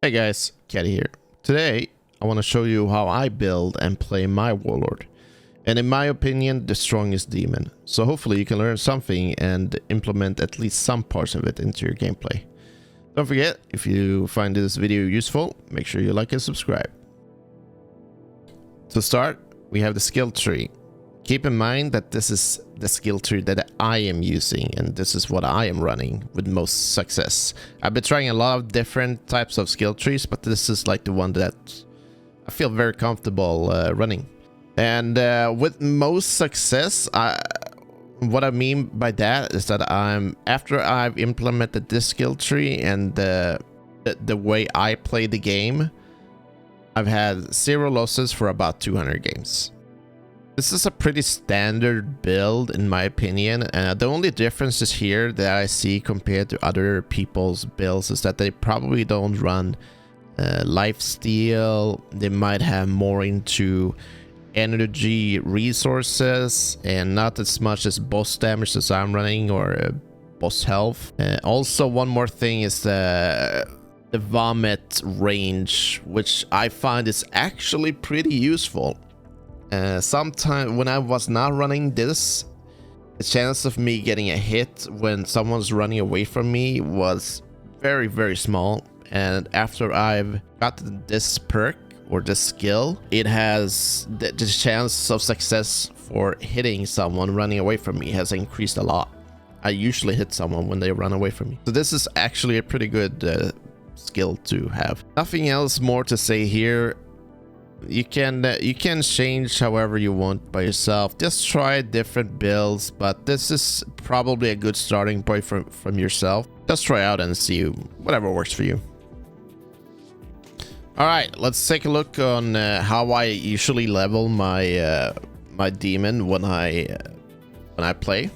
Hey guys, Caddy here. Today, I want to show you how I build and play my Warlord. And in my opinion, the strongest demon. So hopefully you can learn something and implement at least some parts of it into your gameplay. Don't forget, if you find this video useful, make sure you like and subscribe. To start, we have the skill tree. Keep in mind that this is the skill tree that I am using, and this is what I am running with most success. I've been trying a lot of different types of skill trees, but this is like the one that I feel very comfortable running. And with most success, what I mean by that is that after I've implemented this skill tree and the way I play the game, I've had 0 losses for about 200 games. This is a pretty standard build in my opinion. The only differences here that I see compared to other people's builds is that they probably don't run lifesteal. They might have more into energy resources and not as much as boss damage as I'm running, or boss health. Also, one more thing is the vomit range, which I find is actually pretty useful. Sometimes when I was not running this, the chance of me getting a hit when someone's running away from me was very, very small. And after I've gotten this perk or this skill, it has the chance of success for hitting someone running away from me has increased a lot. I usually hit someone when they run away from me. So this is actually a pretty good skill to have. Nothing else more to say here. You can change however you want by yourself. Just try different builds, but this is probably a good starting point from yourself. Just try out and see whatever works for you. All right, let's take a look on how I usually level my my demon when I play.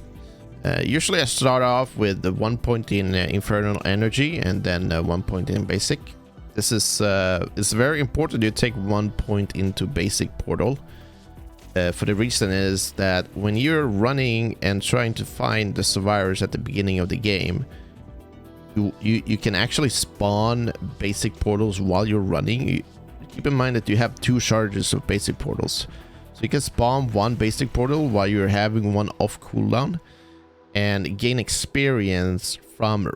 Usually I start off with the 1 point in infernal energy and then 1 point in basic. This is it's very important you take 1 point into basic portal. For the reason is that when you're running and trying to find the survivors at the beginning of the game, you can actually spawn basic portals while you're running. Keep in mind that you have 2 charges of basic portals, so you can spawn 1 basic portal while you're having 1 off cooldown and gain experience from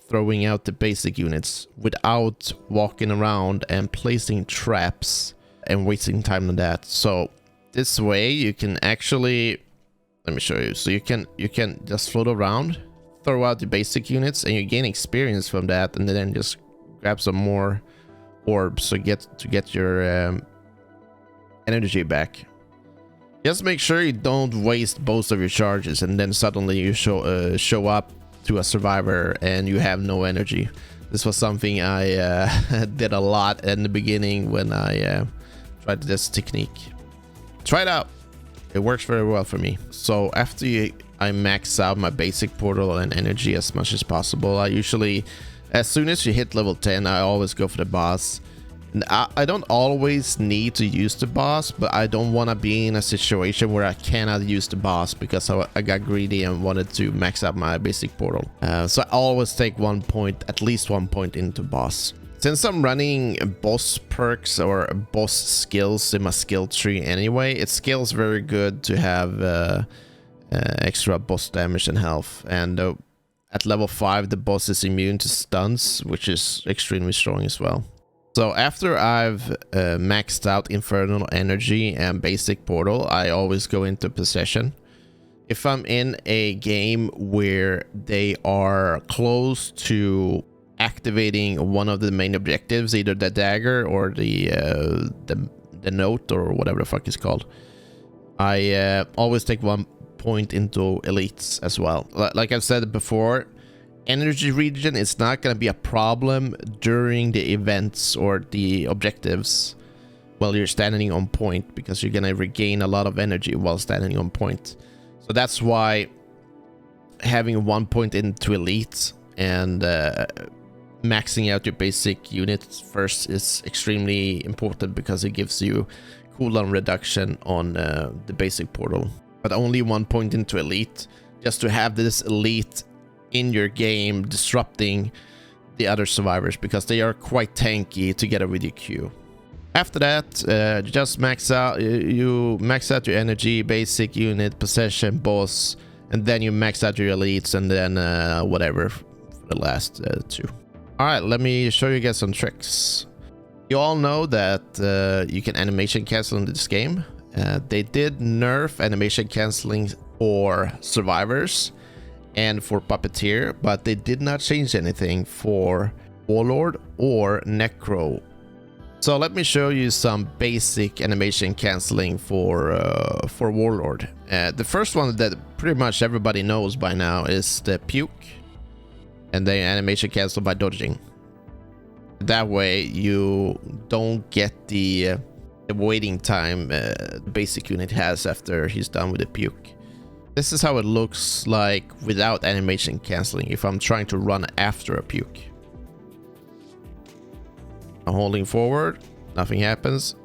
throwing out the basic units without walking around and placing traps and wasting time on that. So this way you can actually, let me show you. So you can just float around, throw out the basic units, and you gain experience from that, and then just grab some more orbs to get your energy back. Just make sure you don't waste both of your charges and then suddenly you show up to a survivor and you have no energy. This was something I did a lot in the beginning when I tried this technique. Try it out. It works very well for me. So after I max out my basic portal and energy as much as possible, I usually, as soon as you hit level 10, I always go for the boss. And I don't always need to use the boss, but I don't want to be in a situation where I cannot use the boss because I got greedy and wanted to max out my basic portal. So I always take 1 point, at least 1 point into boss. Since I'm running boss perks or boss skills in my skill tree anyway, it scales very good to have extra boss damage and health. And at level 5, the boss is immune to stuns, which is extremely strong as well. So after I've maxed out infernal energy and basic portal, I always go into possession. If I'm in a game where they are close to activating one of the main objectives, either the dagger or the note or whatever the fuck it's called, I always take 1 point into elites as well. Like I've said before, energy regen is not going to be a problem during the events or the objectives while you're standing on point, because you're going to regain a lot of energy while standing on point. So that's why having 1 point into elite and maxing out your basic units first is extremely important, because it gives you cooldown reduction on the basic portal. But only 1 point into elite, just to have this elite in your game disrupting the other survivors because they are quite tanky together with your Q. After that, just max out. You max out your energy, basic unit, possession, boss, and then you max out your elites, and then whatever for the last two. All right, let me show you guys some tricks. You all know that you can animation cancel in this game. They did nerf animation canceling for survivors and for Puppeteer, but they did not change anything for Warlord or Necro. So let me show you some basic animation canceling for Warlord. The first one that pretty much everybody knows by now is the puke, and the animation cancel by dodging. That way you don't get the waiting time the basic unit has after he's done with the puke. This is how it looks like without animation canceling if I'm trying to run after a puke. I'm holding forward, nothing happens,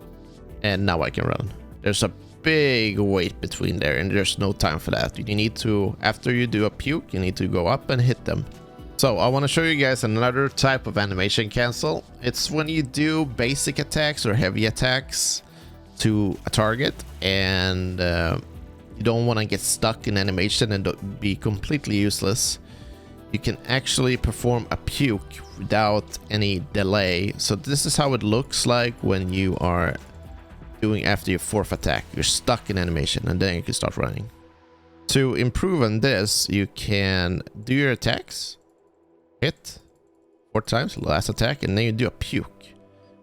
and now I can run. There's a big wait between there, and there's no time for that. You need to, after you do a puke, you need to go up and hit them. So I want to show you guys another type of animation cancel. It's when you do basic attacks or heavy attacks to a target, and you don't want to get stuck in animation and be completely useless. You can actually perform a puke without any delay. So this is how it looks like when you are doing after your fourth attack. You're stuck in animation, and then you can start running. To improve on this, you can do your attacks, hit 4 times, last attack, and then you do a puke.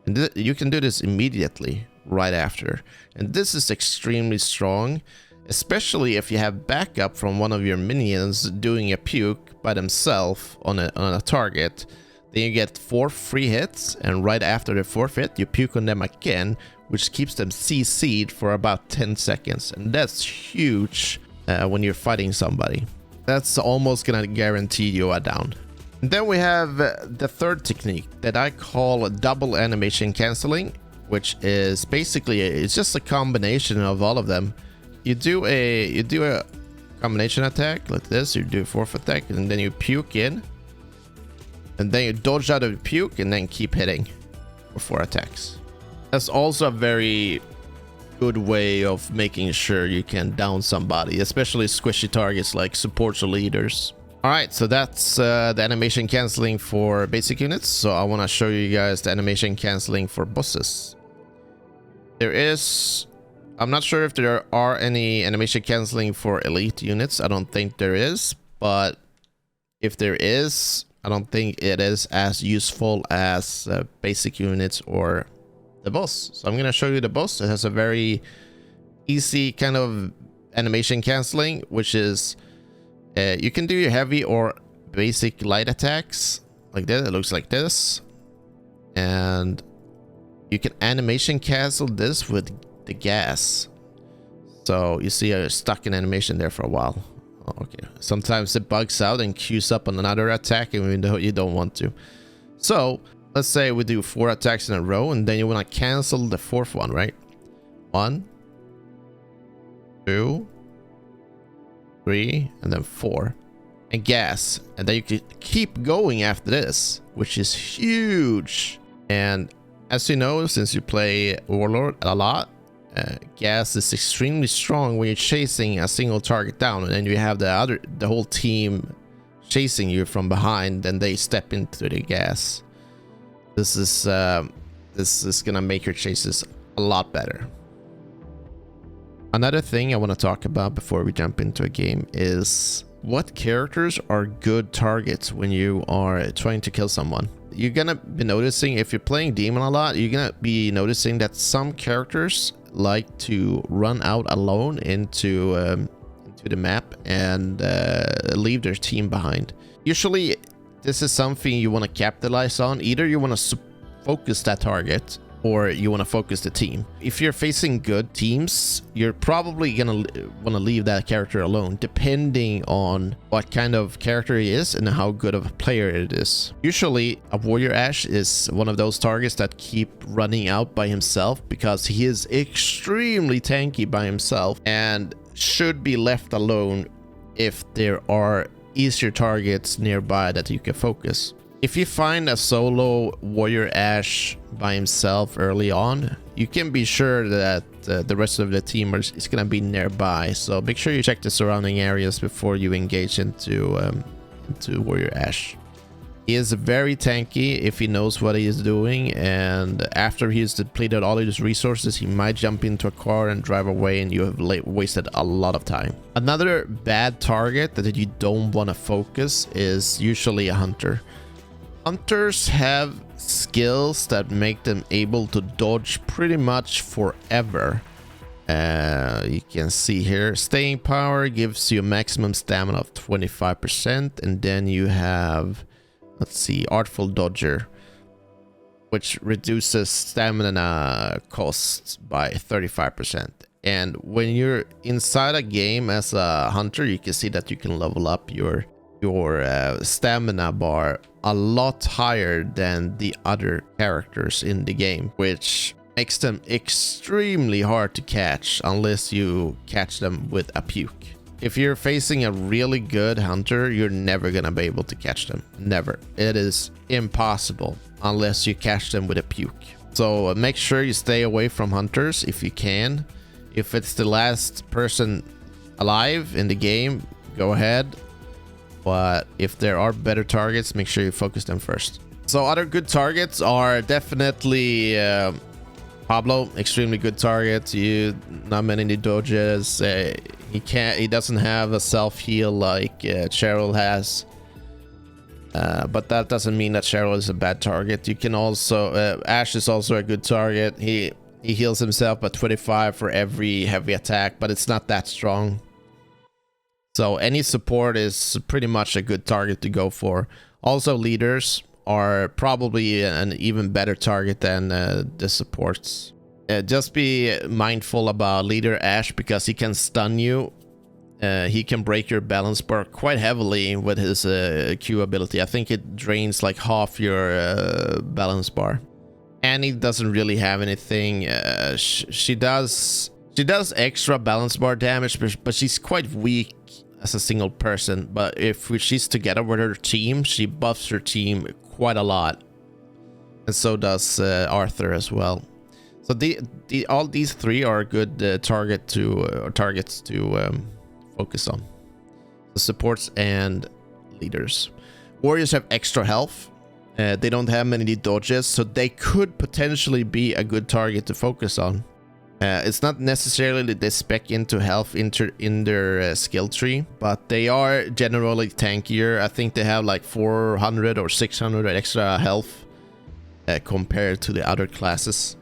And you can do this immediately right after. And this is extremely strong, especially if you have backup from one of your minions doing a puke by themselves on a target. Then you get 4 free hits, and right after the 4th hit you puke on them again, which keeps them CC'd for about 10 seconds, and that's huge when you're fighting somebody. That's almost gonna guarantee you a down. And then we have the third technique that I call double animation canceling, which is basically it's just a combination of all of them. You do a combination attack like this, you do a 4th attack, and then you puke in, and then you dodge out of the puke and then keep hitting for 4 attacks. That's also a very good way of making sure you can down somebody, especially squishy targets like supports or leaders. Alright, so that's the animation canceling for basic units. So I want to show you guys the animation canceling for bosses. I'm not sure if there are any animation canceling for elite units. I don't think there is, but if there is, I don't think it is as useful as basic units or the boss. So I'm going to show you the boss. It has a very easy kind of animation canceling, which is you can do your heavy or basic light attacks like this. It looks like this, and you can animation cancel this with the gas. So you see you're stuck in animation there for a while. Okay, sometimes it bugs out and queues up on another attack even though you don't want to. So let's say we do 4 attacks in a row, and then you want to cancel the 4th one, right? 1, 2, 3, and then 4, and gas, and then you can keep going after this, which is huge. And as you know, since you play Warlord a lot, gas is extremely strong when you're chasing a single target down, and then you have the whole team chasing you from behind, and they step into the gas. This is gonna make your chases a lot better. Another thing I want to talk about before we jump into a game is what characters are good targets when you are trying to kill someone. You're gonna be noticing, if you're playing Demon a lot, you're gonna be noticing that some characters like to run out alone into the map and leave their team behind. Usually this is something you want to capitalize on. Either you want to focus that target, or you want to focus the team. If you're facing good teams, you're probably gonna want to leave that character alone, depending on what kind of character he is and how good of a player it is. Usually a warrior Ash is one of those targets that keep running out by himself because he is extremely tanky by himself and should be left alone if there are easier targets nearby that you can focus. if you find a solo warrior Ash by himself early on, you can be sure that the rest of the team is going to be nearby. So make sure you check the surrounding areas before you engage into warrior Ash. He is very tanky if he knows what he is doing, and after he's depleted all of his resources, he might jump into a car and drive away, and you have wasted a lot of time. Another bad target that you don't want to focus is usually a hunter. Hunters have skills that make them able to dodge pretty much forever. You can see here, staying power gives you a maximum stamina of 25%, and then you have, let's see, Artful Dodger, which reduces stamina costs by 35%. And when you're inside a game as a hunter, you can see that you can level up your stamina bar a lot higher than the other characters in the game, which makes them extremely hard to catch unless you catch them with a puke. If you're facing a really good hunter, you're never gonna be able to catch them. Never. It is impossible unless you catch them with a puke. So make sure you stay away from hunters if you can. If it's the last person alive in the game, go ahead. But if there are better targets, make sure you focus them first. So other good targets are definitely Pablo, extremely good target. Not many dodges. He doesn't have a self heal like Cheryl has, but that doesn't mean that Cheryl is a bad target. You can also Ash is also a good target. He heals himself by 25 for every heavy attack, but it's not that strong. So any support is pretty much a good target to go for. Also, leaders are probably an even better target than the supports. Just be mindful about leader Ash because he can stun you. He can break your balance bar quite heavily with his Q ability. I think it drains like half your balance bar. Annie doesn't really have anything. She does extra balance bar damage, but she's quite weak as a single person. But if she's together with her team, she buffs her team quite a lot, and so does Arthur as well. So all these three are good targets to focus on. The supports and leaders. Warriors have extra health. They don't have many dodges, so they could potentially be a good target to focus on. It's not necessarily that they spec into health in their skill tree, but they are generally tankier. I think they have like 400 or 600 extra health compared to the other classes.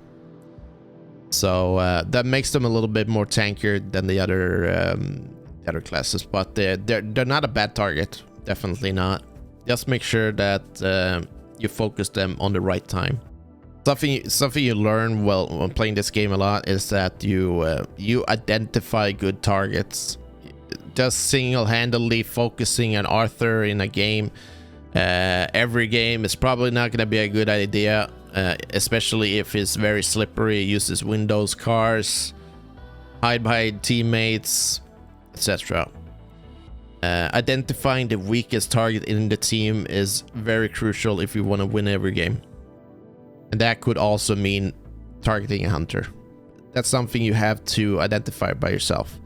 So that makes them a little bit more tankier than the other classes, but they're not a bad target. Definitely not. Just make sure that you focus them on the right time. Something you learn when playing this game a lot is that you identify good targets. Just single-handedly focusing on Arthur in a game, every game, is probably not going to be a good idea, especially if it's very slippery, uses windows, cars, hide behind teammates, etc. Identifying the weakest target in the team is very crucial if you want to win every game. And that could also mean targeting a hunter. That's something you have to identify by yourself.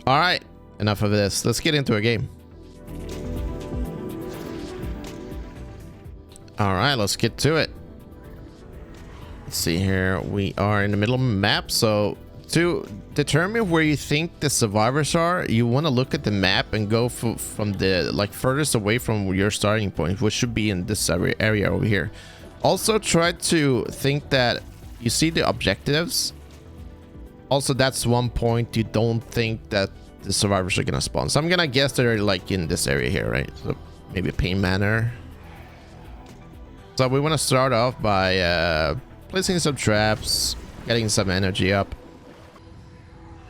All right, enough of this. Let's get into a game. All right, let's get to it. Let's see here. We are in the middle of the map. So to determine where you think the survivors are, you want to look at the map and go from the furthest away from your starting point, which should be in this area over here. Also, try to think that you see the objectives. Also, that's one point you don't think that the survivors are gonna spawn. So I'm gonna guess they're like in this area here, right? So maybe Pain Manor. So we want to start off by placing some traps, getting some energy up.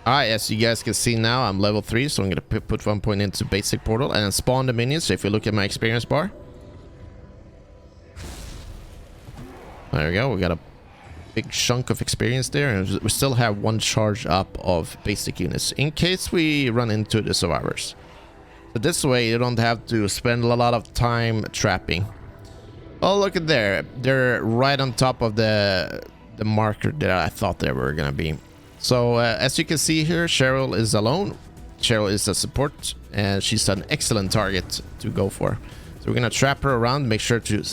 Alright, as you guys can see now, I'm level 3, so I'm gonna put 1 point into basic portal and then spawn the minions. So if you look at my experience bar, there we go. We got a big chunk of experience there, and we still have 1 charge up of basic units in case we run into the survivors. So this way you don't have to spend a lot of time trapping. Oh, look at there. They're right on top of the marker that I thought they were gonna be. So as you can see here, Cheryl is alone. Cheryl is a support, and she's an excellent target to go for. So we're gonna trap her around, make sure to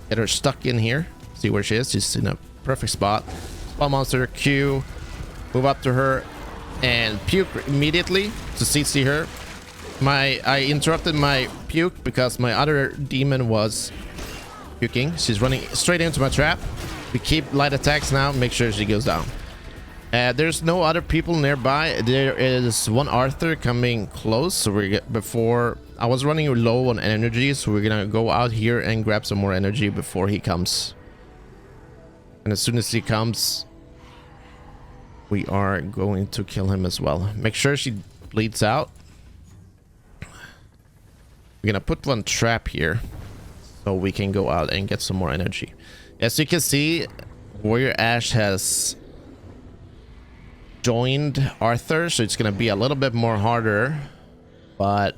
get her stuck in here. See where she is. She's in a perfect spot. Spawn monster Q. Move up to her and puke immediately to CC her. I interrupted my puke because my other demon was puking. She's running straight into my trap. We keep light attacks now. Make sure she goes down. There's no other people nearby. There is one Arthur coming close. So before I was running low on energy, so we're gonna go out here and grab some more energy before he comes. And as soon as he comes, we are going to kill him as well. Make sure she bleeds out. We're gonna put one trap here so we can go out and get some more energy. As you can see, Warrior Ash has joined Arthur, so it's gonna be a little bit more harder. But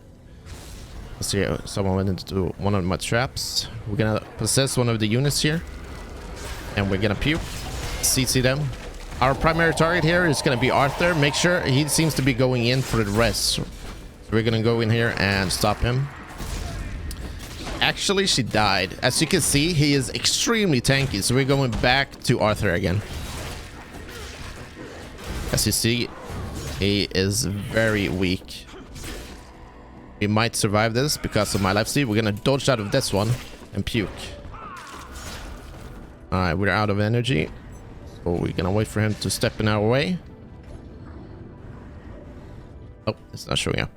let's see, someone went into one of my traps. We're gonna possess one of the units here, and we're gonna puke, CC them. Our primary target here is gonna be Arthur. Make sure he seems to be going in for the rest. So we're gonna go in here and stop him. Actually, she died. As you can see, he is extremely tanky, so we're going back to Arthur again. As you see, he is very weak. We might survive this because of my life steal. We're gonna dodge out of this one and puke. Alright, we're out of energy, so we're gonna wait for him to step in our way. Oh, it's not showing up.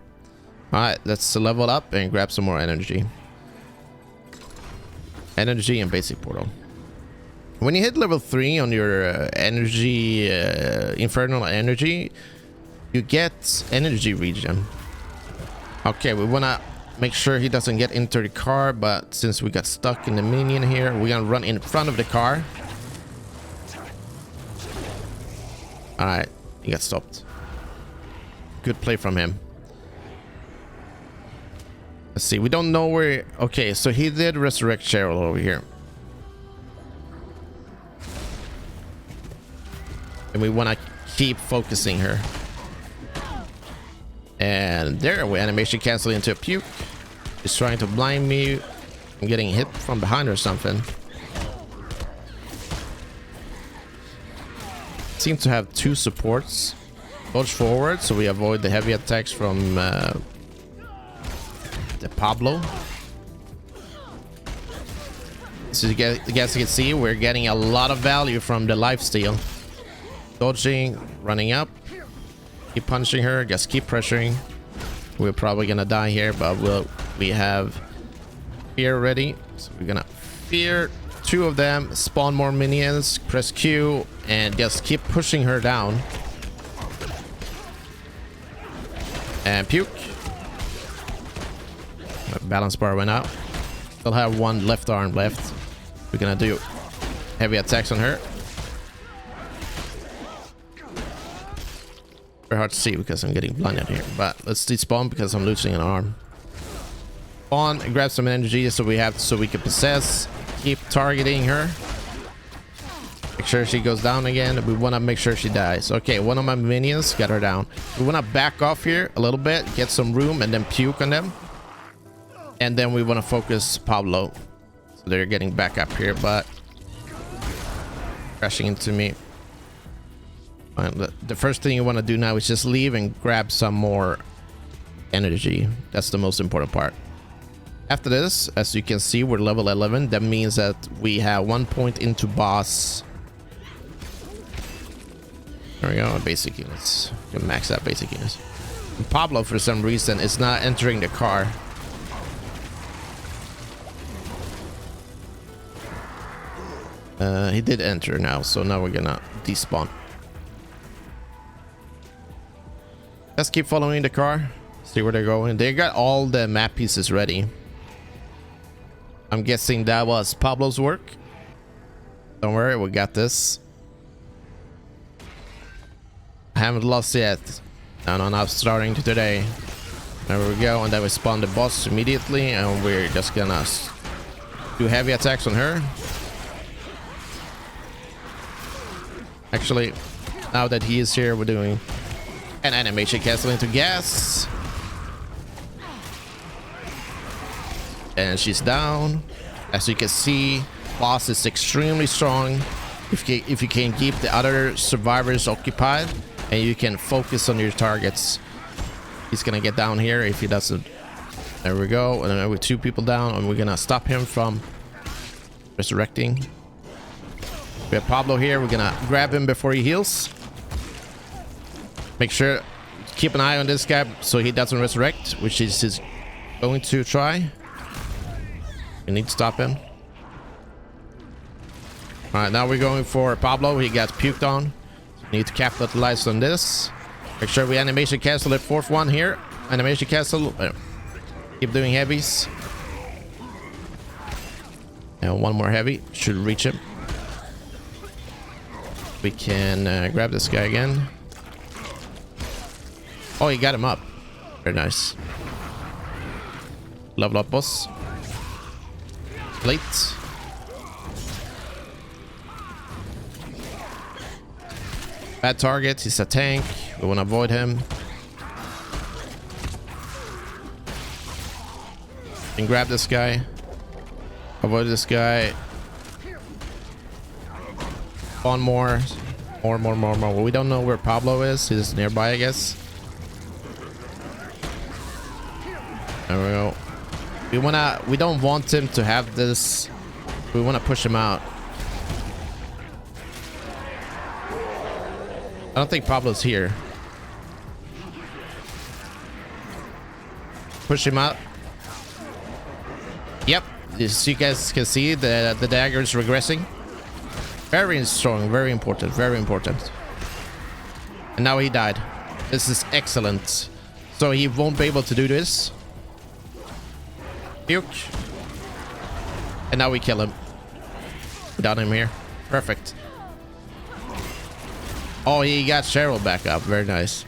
Alright, let's level up and grab some more energy. Energy and basic portal. When you hit level 3 on your energy, infernal energy, you get energy regen. Okay, we wanna make sure he doesn't get into the car, but since we got stuck in the minion here, we're gonna run in front of the car. Alright, he got stopped. Good play from him. Let's see, we don't know where... Okay, so he did resurrect Cheryl over here. And we want to keep focusing her. And there, we animation cancel into a puke. He's trying to blind me. I'm getting hit from behind or something. Seem to have two supports. Dodge forward, so we avoid the heavy attacks from... the Pablo. So you guys can see we're getting a lot of value from the lifesteal. Dodging, running up, keep punching her, just keep pressuring. We're probably gonna die here, but we have fear ready, so we're gonna fear two of them, spawn more minions, press Q, and just keep pushing her down. And puke. Balance bar went out. Still have one left arm left. We're gonna do heavy attacks on her. Very hard to see because I'm getting blinded here, but let's despawn because I'm losing an arm. Spawn and grab some energy so we can possess. Keep targeting her. Make sure she goes down again. We want to make sure she dies. Okay, one of my minions got her down. We want to back off here a little bit, get some room, and then puke on them. And then we want to focus Pablo. So they're getting back up here, but crashing into me. The first thing you want to do now is just leave and grab some more energy. That's the most important part. After this, as you can see, we're level 11. That means that we have 1 point into boss. There we go, basic units. You can max out basic units. And Pablo, for some reason, is not entering the car. He did enter now, so now we're gonna despawn. Let's keep following the car, see where they're going. They got all the map pieces ready. I'm guessing that was Pablo's work. Don't worry, we got this. I haven't lost yet. No, not starting today. There we go, and then we spawn the boss immediately, and we're just gonna Do heavy attacks on her. Actually, now that he is here, we're doing an animation castle into gas. And she's down. As you can see, boss is extremely strong. If you can keep the other survivors occupied and you can focus on your targets, he's gonna get down here. If he doesn't, there we go. And then with 2 people down, and we're gonna stop him from resurrecting. We have Pablo here. We're gonna grab him before he heals. Make sure, keep an eye on this guy so he doesn't resurrect, which is going to try. We need to stop him. All right, now we're going for Pablo. He got puked on. Need to capitalize on this. Make sure we animation cancel the 4th one here. Animation cancel. Keep doing heavies. And 1 more heavy should reach him. We can grab this guy again. Oh, he got him up. Very nice. Level up, boss. Late. Bad target. He's a tank. We want to avoid him. And grab this guy. Avoid this guy. One more. More. We don't know where Pablo is. He's nearby, I guess. There we go. We don't want him to have this. We want to push him out. I don't think Pablo's here. Push him out. Yep. As you guys can see, the dagger is regressing. Very strong, very important, very important. And now he died. This is excellent. So he won't be able to do this. Puke. And now we kill him. We got him here. Perfect. Oh, he got Cheryl back up. Very nice.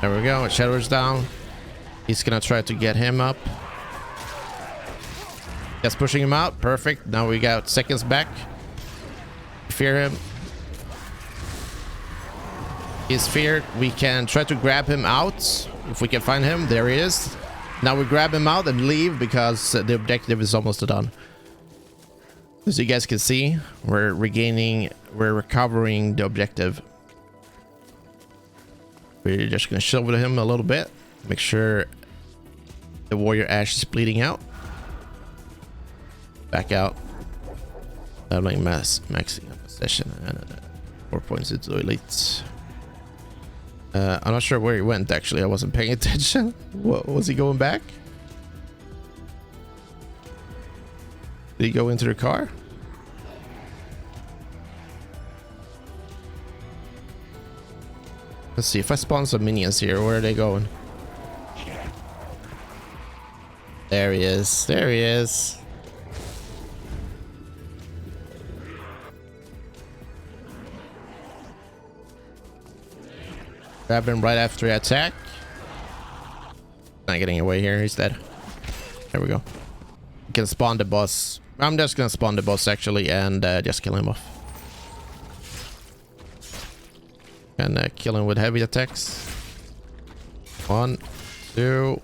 There we go. Cheryl's down. He's gonna try to get him up. Just pushing him out. Perfect. Now we got seconds back. Fear him. He's feared. We can try to grab him out if we can find him. There he is. Now we grab him out and leave because the objective is almost done. As you guys can see, we're recovering the objective. We're just gonna shoulder him a little bit. Make sure the warrior ash is bleeding out. Back out. Leveling maxing up possession and 4 points into elite. I'm not sure where he went actually. I wasn't paying attention. What, was he going back? Did he go into the car? Let's see if I spawn some minions here. Where are they going? There he is. There he is. Grab him right after the attack. Not getting away here. He's dead. There we go. You can spawn the boss. I'm just gonna spawn the boss actually and just kill him off. And kill him with heavy attacks. 1, 2.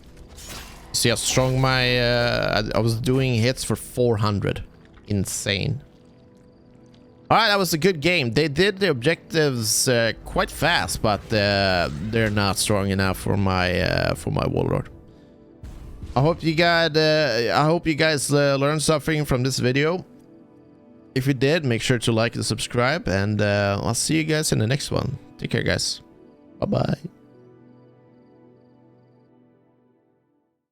See how strong my I was doing hits for 400. Insane. All right, that was a good game. They did the objectives quite fast, but they're not strong enough for my warlord. I hope you guys learned something from this video. If you did, make sure to like and subscribe, and I'll see you guys in the next one. Take care, guys. Bye bye.